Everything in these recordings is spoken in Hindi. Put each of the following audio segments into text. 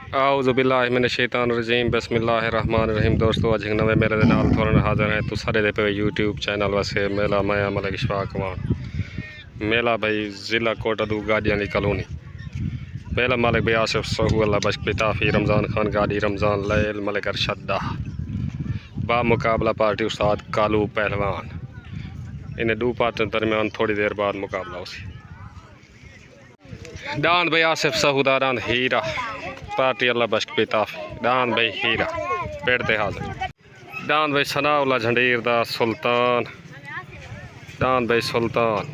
आउज़ुबिल्लाहि मिनश्शैतानिर्रजीम बिस्मिल्लाहिर्रहमानिर्रहीम। दोस्तों अज एक नवे मेले दे नाल थोड़े हाज़िर हैं। तो सारे दे पे यूट्यूब चैनल वैसे मेला माया मलिक इशफाक वान मेला भाई ज़िला कोटदू गाड़ियाँ कॉलोनी मेला मलिक भाई आसिफ सहू अल्लाह बख्श पिताफ़ी रमज़ान खान गाड़ी रमज़ान लैल मलिक अरशदा बा मुकाबला पार्टी उस्ताद कालू पहलवान। इन्हें दो पार्टी दरमियान थोड़ी देर बाद मुकाबला उसी डांद भाई आसिफ सहूदा डांद हीरा पार्टी अल्लाह बख्श पिताफ़ी डांद भाई हीरा पेड़ते हाजिर डांद भाई सनाउल्ला झंडीर दा सुल्तान डांद भाई सुल्तान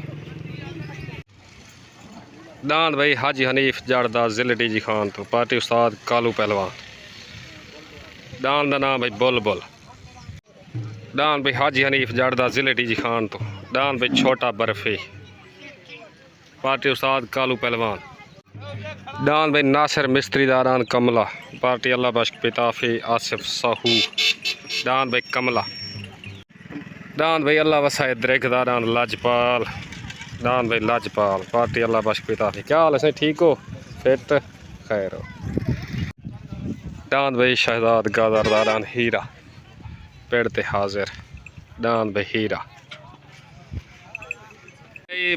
डांद भाई हाजी हनीफ जड़दा जिले जी खान तो पार्टी उस्ताद कालू पहलवान डांद का नाम भाई बुलबुल डांद भाई हाजी हनीफ जड़दा जिले जी खान तो डांद भाई छोटा बर्फी पार्टी उस्ताद कालू पहलवान डांद भाई नासिर मिस्त्री दारान कमला पार्टी अल्लाह बख्श पिताफ़ी आसिफ सहू डांद भाई कमला डांद भाई अल्लाह वसाए द्रिक दारान लाजपाल डांद भाई लाजपाल पार्टी अल्लाह बख्श पिताफ़ी। क्या हाल है ठीक हो फिट खैर हो डांद भाई शहजाद गादर दारान हीरा पेड़ते हाजिर डांद भाई हीरा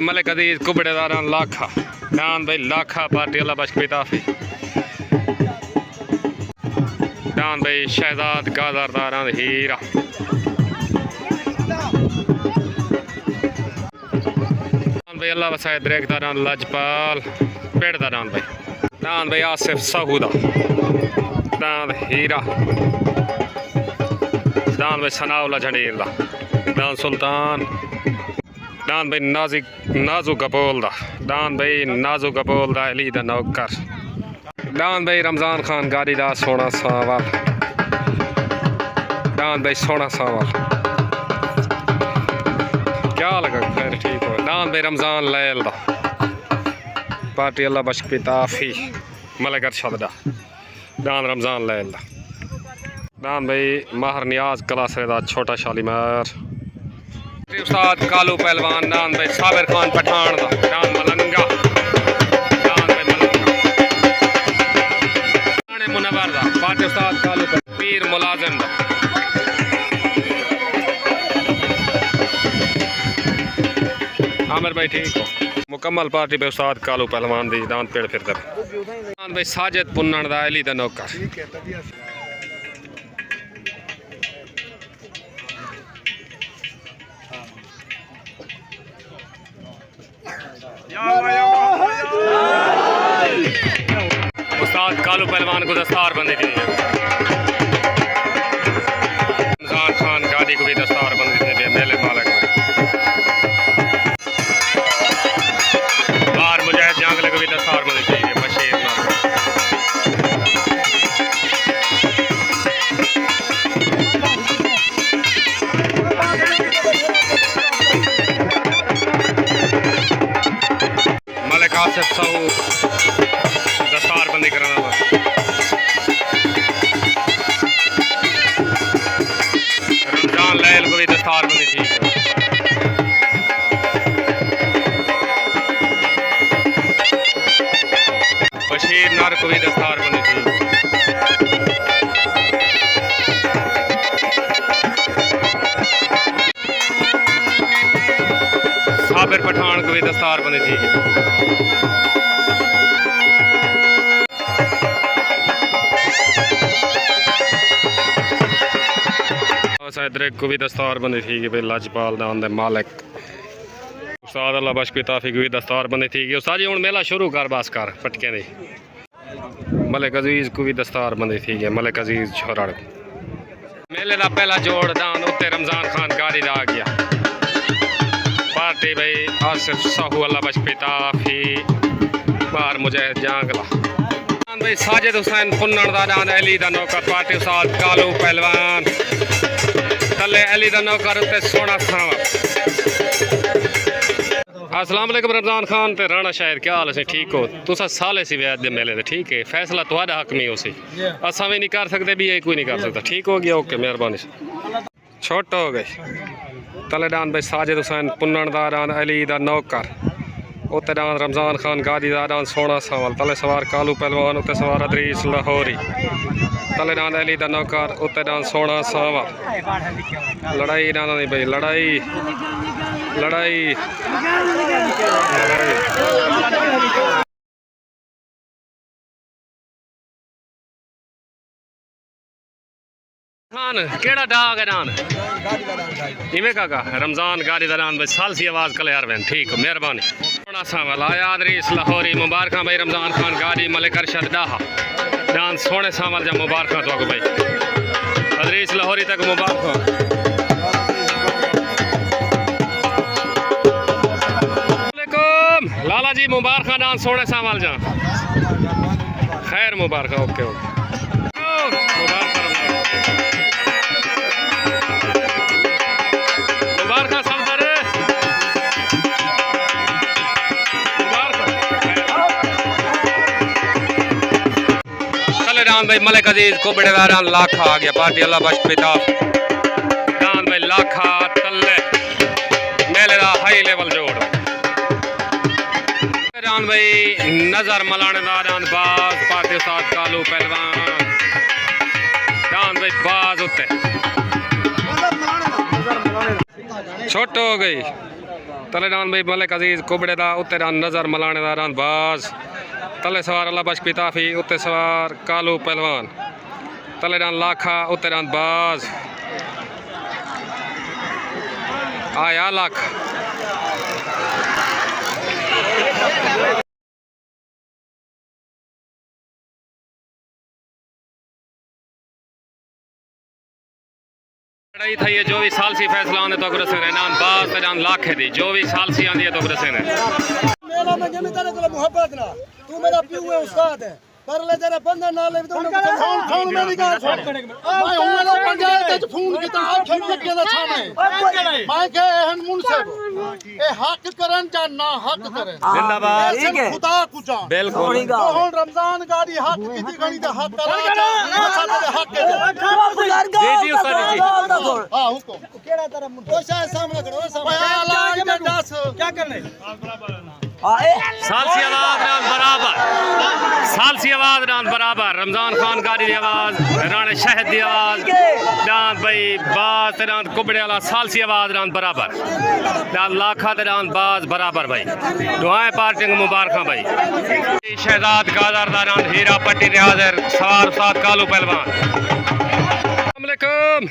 मलिक अजीज कुबड़े दारान लाखा डांद भाई लाखा पार्टी अल्लाह बख्श पिताफ़ी डांद भाई शहजाद गादर दारान हीरा डांद भाई अल्लाह वसाए द्रेक दारान लाजपाल पेड़ दारान डांद भाई आसिफ सहूदा डांद हीरा डांद भाई सनाउल्ला झंडीर दा डांद सुल्तान डांद भाई नाजू कपोल दा डांद भाई नाजू कपोल दा अली दा नौकर डांद भाई रमज़ान खान गाड़ी दा सोना सावल डांद भाई सोना सावल। क्या लगा खैर ठीक हो डांद भाई रमज़ान लैल दा पार्टी अल्लाह बख्श पिताफ़ी मलिक अरशदा डांद रमज़ान लैल दा डांद भाई माहर नियाज कलासरे दा छोटा शालीमार उस्ताद कालू पहलवान डांद भाई साबिर खान पठान दा डांद मलंगा डांद भाई मलंगा मुनवर दा पार्टी उस्ताद कालू पीर मुलाजिम दा आमिर भाई ठीक हो मुकम्मल पार्टी भाई उस्ताद कालू पहलवान दी डांद पेड़ फिर डांद भाई साजिद पुन्नन दा अली दा नौकर उस्ताद कालू पहलवान को दस्तार बंदी थी रमज़ान खान गाड़ी को भी दस्तार बंदी थी मेले मालक बार मुजाहिद जांगले को भी दस्तार बंदी थी बशीर मलिक आसिफ सहू दस्तार बंदी कराना रमज़ान लैल को भी दस्तार बंदी थी बशीर नर को भी दस्तार बंदी थी साबिर पठान को भी दस्तार बंदी थी द्रेक को भी दस्तार बंदी थी कि भाई लाजपाल दान दे मालिक उस्ताद अल्लाह बख्श पिताफ़ी को भी दस्तार बंदी थी कि उस्ताद जी हुण मेला शुरू कर बस कर फटके दी मलिक अजीज को भी दस्तार बंदी थी कि मलिक अजीज छोरड़ मेले का पहला जोड़ दान उत्ते रमज़ान खान गाड़ी दा आ गया पार्टी भाई आसिफ सहू अल्लाह बख्श पिताफ़ी बार मुजाहिद जांगला भाई साजिद हुसैन पुन्नन दा डांद अली दा नौकर पार्टी उस्ताद कालू पहलवान तले अली दा नौकर उत्ते सोना सावा। अस्सलाम वालेकुम रमज़ान खान ते राणा शायर क्या हाल है ठीक हो तुसा साले सी व्याज दे मेले दे ठीक है फैसला तुहाडा हक में उसी असा भी नहीं कर सकते भी कोई नहीं कर सकता ठीक हो गया ओके मेहरबानी छोट हो गए तले डांद भाई साजिद हुसैन पुन्नन दा डांद अली दा नौकर उत्ते डांस रमजान खान गादी दा डांस सोना सावल तले सवार कालू पहलवान उत्ते सवार अदरीस लाहौरी तले डांस अली दा नौकर उत्ते डांस सोना सावल लड़ाई डांस नहीं भाई लड़ाई लड़ाई खान केड़ा डाग है डान इवे काका रमजान गाड़ी दरान भाई साल सी आवाज कल यार बहन ठीक मेहरबानी सोना सावल आया अदरीस लाहौरी मुबारक भाई रमजान खान गाड़ी मलिक अरशद डाहा डांस सोने सावल जा मुबारक तो भाई अदरीस लाहौरी तक मुबारक लाला जी मुबारक डांस सोने सावल जा खैर मुबारक ओके ओके भाई मलिक अजीज को बड़ेदारान लाखा आ गया पार्टी अल्लाह बख्श पिता डान भाई लाखा तल्ले मेले दा हाई लेवल जोड़ डान भाई नजर मलाने दा डान बाज पार्टी उस्ताद कालू पहलवान डान भाई बाज उत्ते छोट हो गई तले डान भाई मलिक अजीज कुबड़े दा उत्ते डान नजर मलाने दा डान बाज तले सवार अल्लाह बख्श पिताफी उत्ते सवार कालू पहलवान तले डान लाखा उत्ते डान बाज आया लाख लड़ाई थी है जो भी सालसी फैसला आने तो ग्रसे ने नान बाज ते डान लाखे दी जो भी सालसी आंदी है तो ग्रसे ने मेरा में जमी तेरे को मोहब्बत ना तू मेरा पीऊ है उस्ताद है पर ले तेरे बंदे ना ले तो फोन में निकाल मैं हूं ना पंचायत च फोन कीता आखे लगे दा सामने मैं के हन मुनसिब ए हक करन जा ना हक करन जिंदाबाद ठीक है खुदा को जा बिल्कुल हुन रमजान गाड़ी हक कीती गणी दा हक करा हक है जी जी उस्ताद जी हां हुकुम केड़ा तेरा मुंडा ओ शायद सामने करो सामने दस क्या करने सालसी आवाज डांस बराबर सालसी आवाज डांस बराबर रमजान खान गाड़ी की आवाज राणे शहद की आवाज डांस भाई बाज डांस कुबड़े वाला सालसी आवाज डांस बराबर डांस लाखा डांस बाज बराबर भाई दुआएं पार्टी मुबारक भाई शहजाद गाजर डांस हीरा पट्टी हाजिर सवार उस्ताद कालू पहलवान अस्सलाम वालेकुम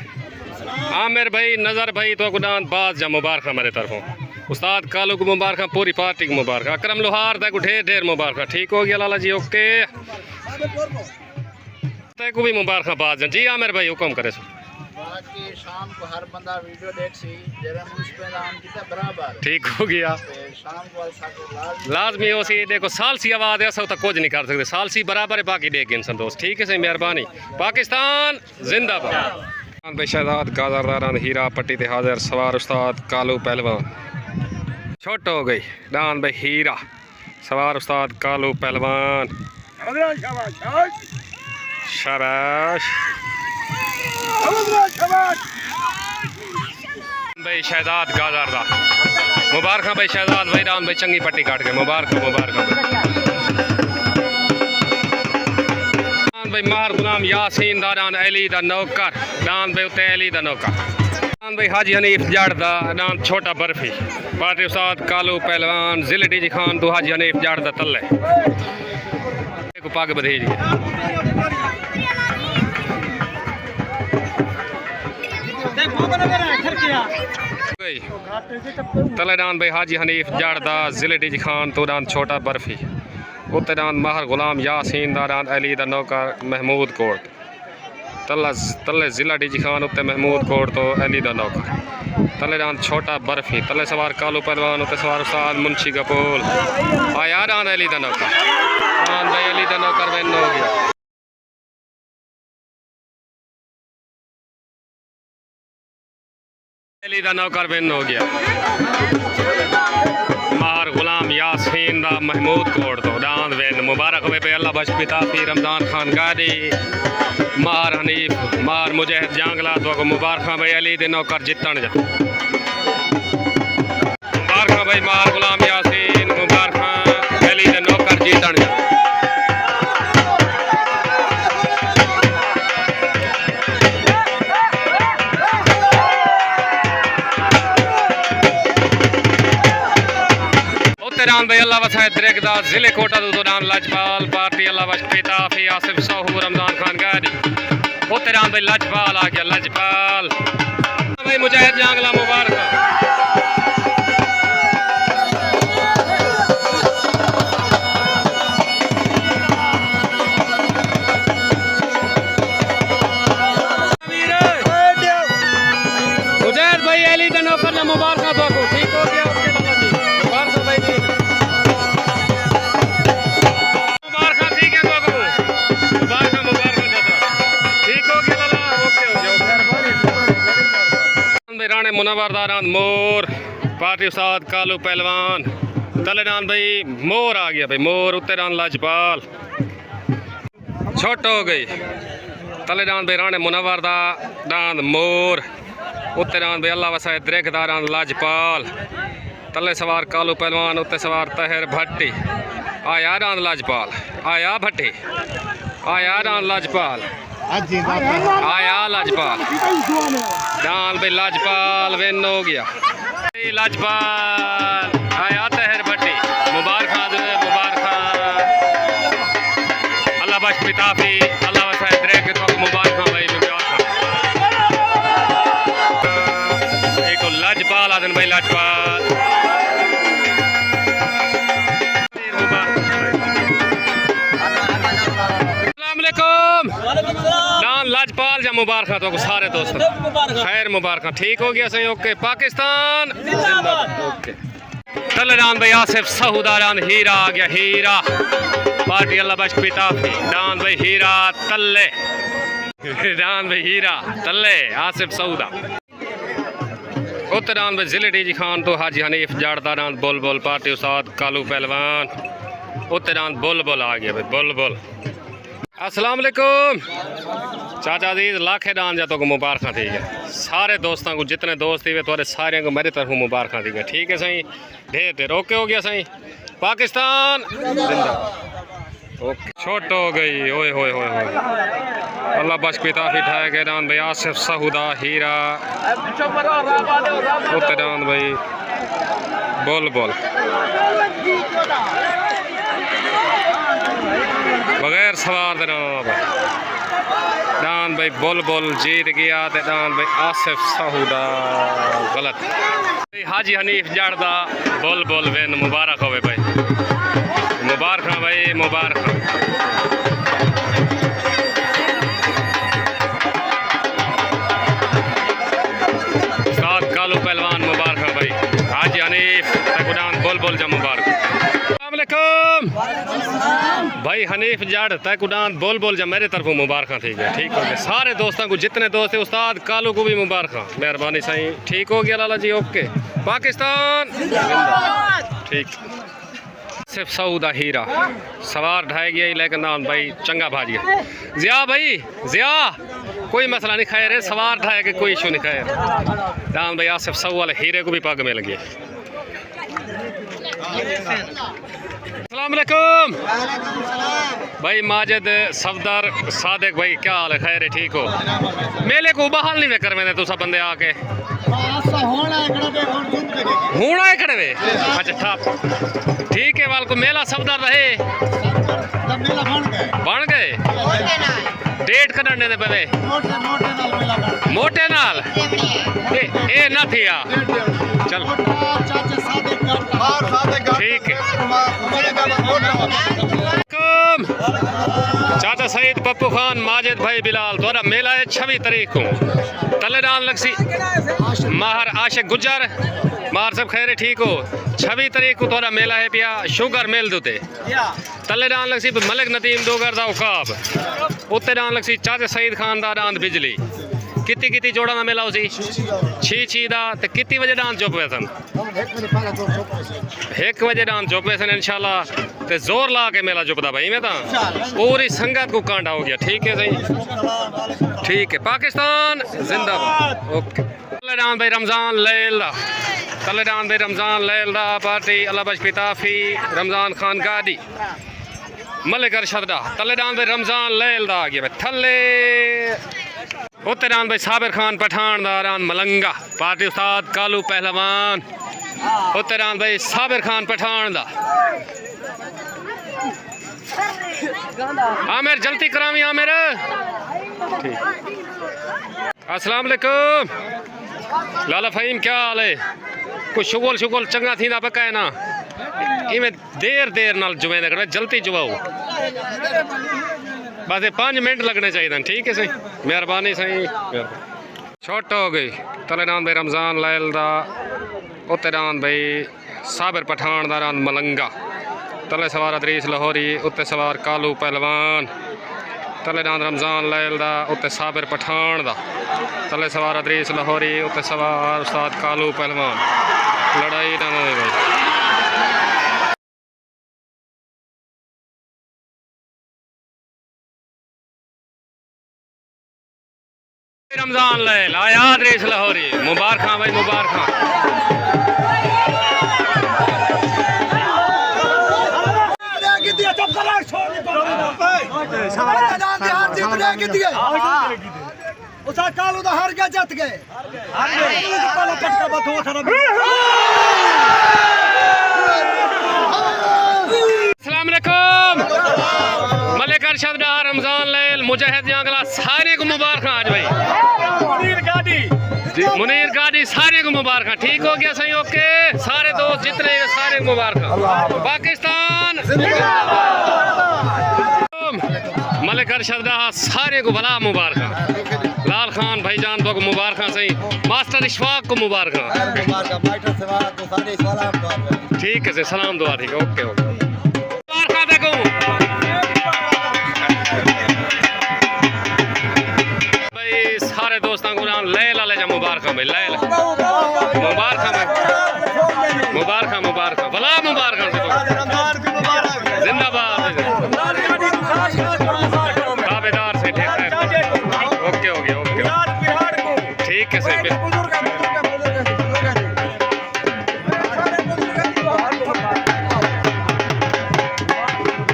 आमिर भाई नजर भाई तो डांस बाज जा मुबारक हमारे तरफों उस्ताद कालू को मुबारक पूरी पार्टी को मुबारक अकरम लोहार तक ढेर ढेर मुबारक ठीक हो गया लाला जी ओके तक को भी मुबारक बात जी आमिर भाई हुक्म करे बाकी शाम को हर बंदा वीडियो देख सी जरा मुझ पे नाम कितना बराबर ठीक हो गया शाम को लाजमी हो सी देखो सालसी आवाज ऐसा तो कुछ नहीं कर सकते सालसी बराबर है बाकी देख इंसान दोस्त ठीक है सही मेहरबानी पाकिस्तान जिंदाबाद भाई शहजाद गाजरदारान हीरा पट्टी ते हाजिर सवार उस्ताद कालू पहलवान छोट हो गई डान भाई हीरा सवार उस्ताद कालू पहलवान शाबाश भाई शहजाद गाजरदा मुबारक भाई शहजाद भाई डान भाई चंगी पट्टी काट के मुबारक मुबारक भाई मार गुलाम यासीन दा डान अली दा नौकर डान भाई उत्ते अली दा नौकर भाई हाजी हनीफ जाड़ दा नाम छोटा बर्फी पार्टी उस्ताद कालू पहलवान जिले डी खान तो हाजी हनीफ जाड़ दा तल्ले को पग बधेज तले डान भाई हाजी हनीफ जाड़ दा जिले डी खान तो डान छोटा बर्फी उत्ते डान माहर गुलाम यासीन दा डान अली दा नौकर महमूद कोट तले जिला डी खान उत्ते महमूद कोट तो अली दा नौकर तले डान छोटा बर्फी तले सवार कालू पहलवान उत्ते सवार उस्ताद मुंशी कपूर आया डान अली दा नौकर डान भाई अली दा नौकर बन हो गया अली दा नौकर बन हो गया मार गुलाम यासीन दा महमूद कोट तो डांद वेन मुबारक हो पे अल्लाह बख्श पिता फी रमजान खान गाड़ी मार हनीफ मार मुजाहिद जांगला तो को मुबारक भाई अली दे नौकर जितन जा मुबारक भाई मार गुलाम यासीन मुबारक एली दे नौकर जीतण जा रान भाई अल्लाह वसाए दरेगदा जिले कोटा दो रान लाजपाल पार्टी अल्लाह वश पिता फी आसिफ साहू रमजान खान गाड़ी ओते रान भाई लाजपाल आ गया लाजपाल भाई मुजाहिद जांगला मुबारक मुजाहिद भाई अली का नौकर मुबारक तो ठीक हो गया मुबारक भाई राणे मुनव्वर दारान मोर पार्टी उस्ताद कालू पहलवान तलेदान भाई मोर आ गया भाई मोर उत्तरान लाजपाल छोट हो गई तलेदान भाई राणे मुनव्वर दान मोर उत्तरान भाई अल्लाह वसाए दरेक दारान लाजपाल तले सवार कालू पहलवान उत्ते सवार तहर भट्टी आया रान लाजपाल आया भट्टी आया रान लाजपाल आया लाजपाल डाल भाई लाजपाल विन हो गया लाजपाल आया तहर भट्टी मुबारक मुबारक अल्लाह बश पिताफी अल्लाह वसाए दरेक मुबारक भाई एक लाजपाल आदन भाई लाजपाल लाजपाल जा मुबारक तो सारे दोस्त खैर मुबारक ठीक हो गया सही ओके पाकिस्तान ओके तलेदान भाई आसिफ सहुदारान हीरा आ गया हीरा पार्टी अल्लाह बश पिता दान भाई हीरा तल्ले दान भाई हीरा तल्ले आसिफ सहुदा उत्तरान भाई जिले डी खान तो हाजी हनीफ जाड़दारान बुल बुल पार्टी उस्ताद कालू पहलवान उत्तरान बुल बुल आ गया भाई बुल बुल अस्सलाम वालेकुम चाचा जी लाखे दान जा तो मुबारक ठीक है सारे दोस्तों को जितने दोस्त थे थोड़े सारे को मेरी तरफ मुबारक ठीक है ठीक है सही ढेर ढेर ओके हो गया सही पाकिस्तान ओके छोट हो गई ओए होए होए होए अल्लाह बश पिता फिठाए गए दान भाई आसिफ सहुदा हीरा उत्ते दान भाई बोल बोल बगैर सवार जनाब दान भाई बुल बुल जीत गया ते दान भाई आसिफ सहुदा गलत हाजी हनीफ जाड़दा बुल बुल विन मुबारक होवे भाई मुबारक भाई मुबारक उस्ताद कालू पहलवान मुबारक भाई हाजी हनीफ तकुदान बुल बुल जा मुबारक भाई हनीफ जड़ तक उड़ान बोल बोल जा मेरे तरफ मुबारक ठीक है ठीक हो गया सारे दोस्तों को जितने दोस्त है उस्ताद कालू को भी मुबारक मेहरबानी सही ठीक हो गया लाला जी ओके पाकिस्तान ठीक सिर्फ सऊदा हीरा सवार ढाई गया लेकिन नाम भाई चंगा भाज गया जिया भाई जिया कोई मसला नहीं खैर है सवार ढाए के कोई इशू नहीं खैर नाम भाई आसिफ सऊ वाले हीरे को भी पग मिल गया अस्सलाम वालेकुम भाई माजिद सफदर सादिक भाई क्या हाल है खैर है ठीक हो मेले को बहाल नहीं कर मैंने तुसा बंदे आके हूं आए खड़े वे अच्छा ठीक है वाल को मेला सफदर रहे बन गए डेट कढ़ने दे पवे मोटे नाल ए ना थिया चल ठीक है चाचा सईद पप्पू खान माजिद भाई बिलाल तोरा मेला है 26 तारीख को तलेदान लगसी माहर आशिक गुजर मार सब खैर ठीक हो 26 तारीख को तोरा मेला है पिया शुगर मेल दुते तलेदान लगसी मलिक नदीम दोगर दा उकाब उत्ते दान लगसी चाचा सईद खान दा दान बिजली कितनी कितनी जोड़ा ना मेला उसी छी दा ते कितनी बजे डांस चुप सन 1 बजे डांस चुप सन इंशाल्लाह ते जोर ला के मेला चुपदा भाई मैं पूरी संगत को कांडा हो गया ठीक है सही ठीक है पाकिस्तान जिंदाबाद ओके डांस भाई रमजान लैला तले डांद भाई रमजान लैलदा पार्टी अल्लाह बश पिताफी रमजान खान गादी मलिक अरशदा तले डांद भाई रमजान लैलदा आ गया भाई थले उत्ते डांद भाई साबिर खान पठान दा रान मलंगा पार्टी उस्ताद कालू पहलवान उत्ते डांद भाई साबिर खान पठान दा आमिर जल्दी करावी आमिर ठीक अस्सलाम वालेकुम लाला फहीम क्या हाल है कुछ शुगल चंगा थी पक्का है ना इवें देर नाल जुमे कर जल्दी जुवाओ बस 5 मिनट लगने चाहिए ठीक है सही मेहरबानी सही छोट हो गई तले डांद भाई रमजान लैल दा उत्ते डांद भाई साबिर पठान दा रान मलंगा तले सवार अदरीस लाहौरी उत्ते सवार कालू पहलवान तले डांद रमजान लैल दा उत्ते साबिर पठान दा तले सवार अदरीस लाहौरी उत्ते सवार उस्ताद कालू पहलवान लड़ाई ना भाई रमजान लैल आया अदरीस लाहौरी मुबारक भाई मुबारक कालू हार गया जत गए अस्सलाम वालेकुम मलिक अरशद डार रमजान लैल मुजाहिद जंगला सारे को मुबारक आज भाई मुनीर गाड़ी सारे को मुबारक ठीक हो गया सही ओके सारे दोस्त जितने सारे को मुबारक पाकिस्तान मलिक अरशद सारे को भला मुबारक लाल खान भाईजान तो मुबारक सही मास्टर इशफाक को मुबारक ठीक है सलाम दुआ ठीक है ओके ओके मुबारक देखो भाई सारे दोस्तों को लैल ले जा मुबारक भाई लैल मुबारक भला मुबारक जिंदाबाद ताबेदार से ठीक है ओके हो गया ओके ठीक है सही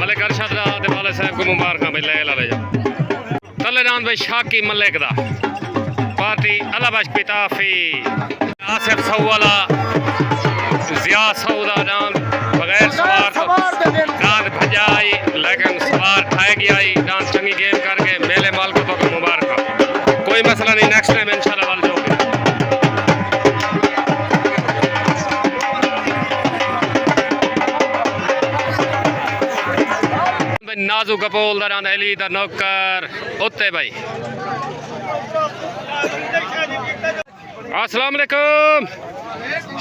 मलिक अरशद वाले साहब को मुबारक भाई ले जा तले डांद भाई शाकी मलिक दा पार्टी अल्लाह बश पिताफी आसिफ सवाला जिया सऊदा डांद बगैर सवार डांद भजाई लेकिन सवार ठाए गया डांस चंगी गेम करके मेले माल को तो मुबारक कोई मसला नहीं नेक्स्ट टाइम इंशाल्लाह वाल जो नाजू कपोल दरान अली दा नौकर उत्ते भाई अस्सलाम वालेकुम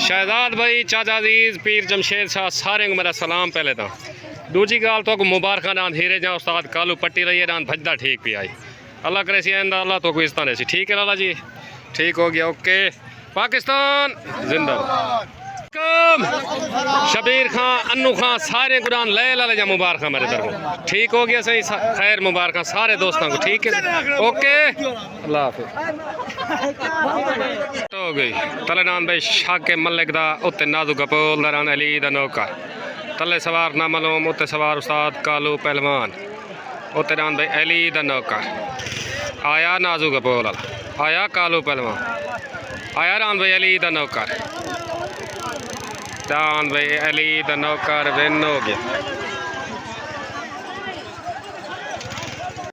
शहजाद भाई चाचा अजीज पीर जमशेद शाह सारे को मेरा सलाम पहले तो दूजी गाल तो मुबारक नान हीरे जा उस्ताद कालू पट्टी रही है नान भजदा ठीक भी आई अल्लाह करे सी आंदा अल्लाह तो को इस तरह से ठीक है लाला जी ठीक हो गया ओके पाकिस्तान जिंदाबाद शबीर खां अन्नू खां सारे कुरान ले ला जा मुबारक मेरे तरफ ठीक हो गया सही खैर मुबारक सारे दोस्तों को ठीक है ओके अल्लाह हाफिज हो गई तले नान भाई शाके मलिक दा उत्ते नाजू कपोल दरान अली दा नौकर तले सवार नामलूम उत्ते सवार उस्ताद कालू पहलवान उत्ते नान भाई अली दा नौकर आया नाजू कपोल आया कालू पहलवान आया रान भाई अली दा नौकर दान भाई अली दा नौकर विन हो गया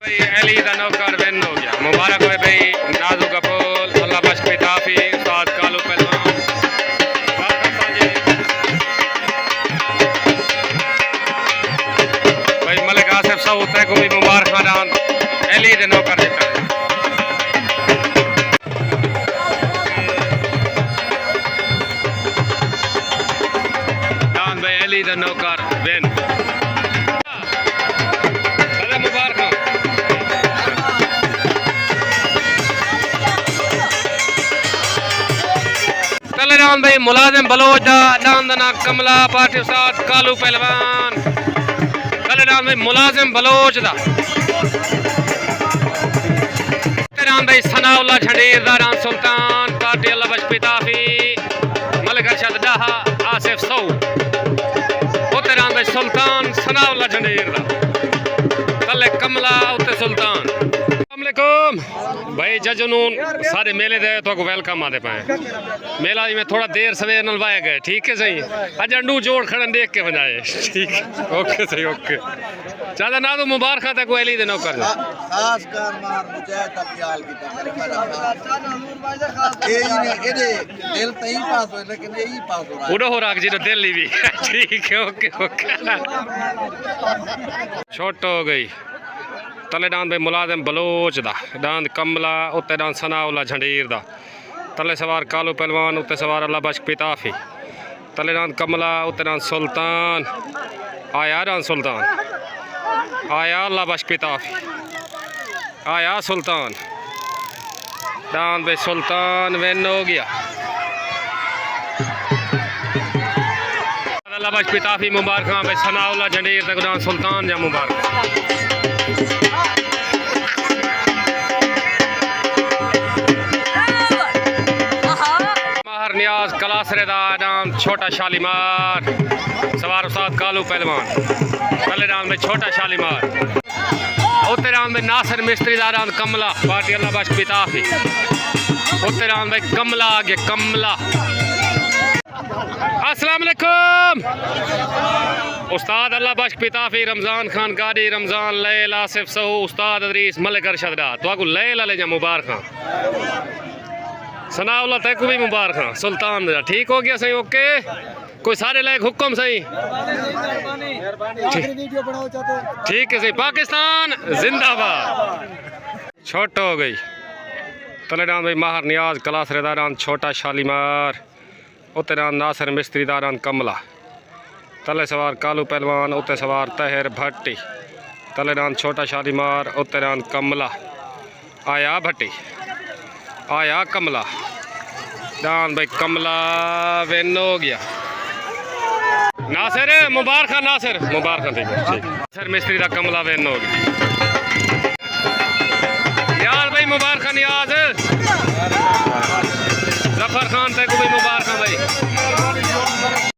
भाई अली दा नौकर विन हो गया मुबारक हो भाई नाजू कपोल अल्लाह बश पिताफी उस्ताद कालू पहलवान भाई मलिक आसिफ सऊद को भी मुबारक दान अली दा नौकर देता है अली दा नौकर विन मुबारक तले रान भाई मुलाजिम बलोच दा दाना कमला पार्टी उस्ताद कालू पहलवान तले रान भाई मुलाजिम बलोच दा रान भाई सनाउल्ला झंडीर दा रान सुल्तान पार्टी अल्लाह बश पिताफी मलिक अरशद आसिफ सऊ उते रांद भाई सुल्तान सनाउल्ला झंडेर दा तले कमला उते सुल्तान। अस्सलामुअलैकुम भाई जजनून सारे मेले दे तो वेलकम आते पाए मेला में थोड़ा देर सवेर नलवाए गए ठीक है सही अज अंडू जोड़ खड़न देख के बनाए ठीक ओके सही ओके चाचा ना तो मुबारक था कोई ली दे नौकर खास कर मार मुजाहिद का ख्याल कीता मेरे ने एदे दिल तई पास हो लेकिन यही पास हो रहा है उड़ो हो रख जी दिल ली भी ठीक है ओके ओके छोट हो गई तले डांद भाई मुलाजिम बलोच दा डांद कमला उत्ते डांद सनाउल्ला झंडीर दा तले सवार कालू पहलवान उत्ते सवार अल्लाह बख्श पिताफी तले डांद कमला उत्ते डांद सुल्तान आया डांद सुल्तान आया अल्लाह बख्श पिताफी आया सुल्तान डांद भाई सुल्तान विन हो गया अल्लाह बख्श पिताफी मुबारक भाई सनाउल्ला झंडीर तक डांद सुल्तान या मुबारक। नियाज कलासरेदा नाम छोटा शालीमार सवार उस्ताद कालू पहलवान पहले नाम में छोटा शालीमार उत्ते नाम में नासिर मिस्त्री दा नाम कमला पार्टी अल्लाह बख्श पिताफी उत्ते नाम में कमला आगे कमला। अस्सलाम वालेकुम उस्ताद अल्लाह बख्श पिताफी रमजान खान गाड़ी रमजान लैल आसिफ सहू उस्ताद अदरीस मलिक अरशद दा तो लैल ले जा मुबारक सनाउल्ला तक भी मुबारक सुल्तान ठीक हो गया सही ओके कोई सारे लायक हुक्म सही ठीक है सही पाकिस्तान जिंदाबाद। छोट हो गई तले डांद भाई माहर नियाज कलासरे दारान छोटा शालीमार उत्ते डांद नासिर मिस्त्री दारान कमला तले सवार कालू पहलवान उत्ते सवार तहर भट्टी तले डांद छोटा शालीमार उत्ते डांद कमला आया भट्टी आया कमला डांद भाई कमला विन हो गया नासिर मुबारक नासिर मुबारक ठीक है नासिर मिस्त्री का कमला विन हो गया यार भाई मुबारक नियाज